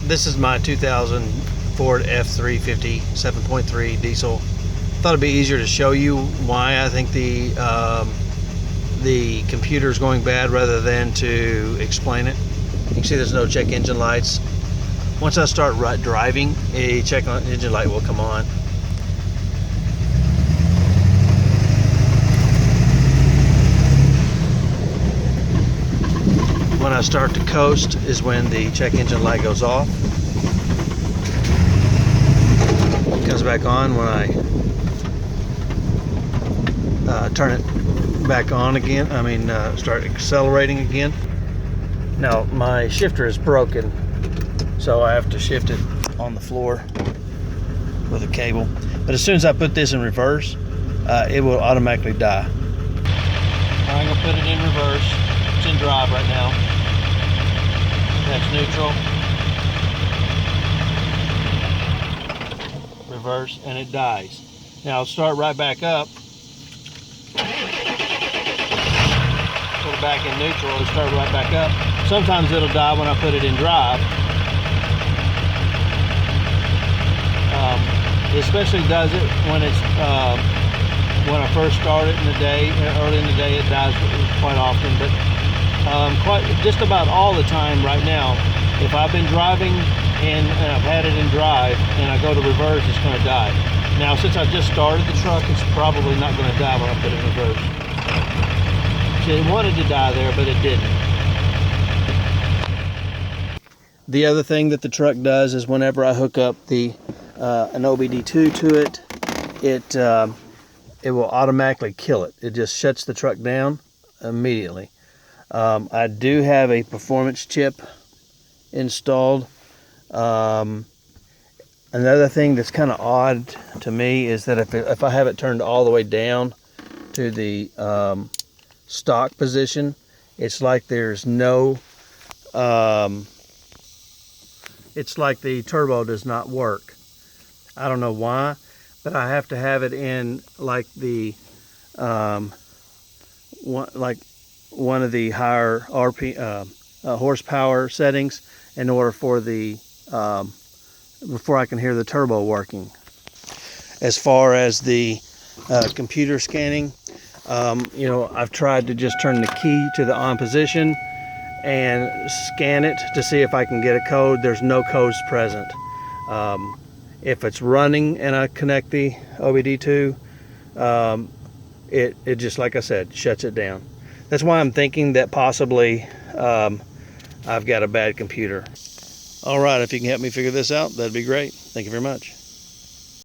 This is my 2000 Ford F350 7.3 diesel. Thought it'd be easier to show you why I think the computer is going bad rather than to explain it. You can see there's no check engine lights. Once I start driving, a check engine light will come on. When I start to coast is when the check engine light goes off. It comes back on when I turn it back on again. Start accelerating again. Now my shifter is broken, so I have to shift it on the floor with a cable. But as soon as I put this in reverse, it will automatically die. I'm gonna put it in reverse. It's in drive right now. That's neutral. Reverse, and it dies. Now I'll start right back up. Put it back in neutral, it'll start right back up. Sometimes it'll die when I put it in drive. It especially does it when it's when I first start it in the day, early in the day. It dies quite often, but just about all the time right now. If I've been driving and I've had it in drive and I go to reverse, it's going to die. Now, since I just started the truck, it's probably not going to die when I put it in reverse. It wanted to die there, but it didn't. The other thing that the truck does is whenever I hook up an OBD2 to it, it will automatically kill it. It just shuts the truck down immediately. I do have a performance chip installed. Another thing that's kind of odd to me is that if I have it turned all the way down to the stock position, it's like there's no it's like the turbo does not work. I don't know why, but I have to have it in like the one of the higher horsepower settings in order for the before I can hear the turbo working. As far as the computer scanning, I've tried to just turn the key to the on position and scan it to see if I can get a code. There's no codes present. If it's running and I connect the OBD2, it just, like I said, shuts it down. That's why I'm thinking that possibly I've got a bad computer. All right, if you can help me figure this out, that'd be great. Thank you very much.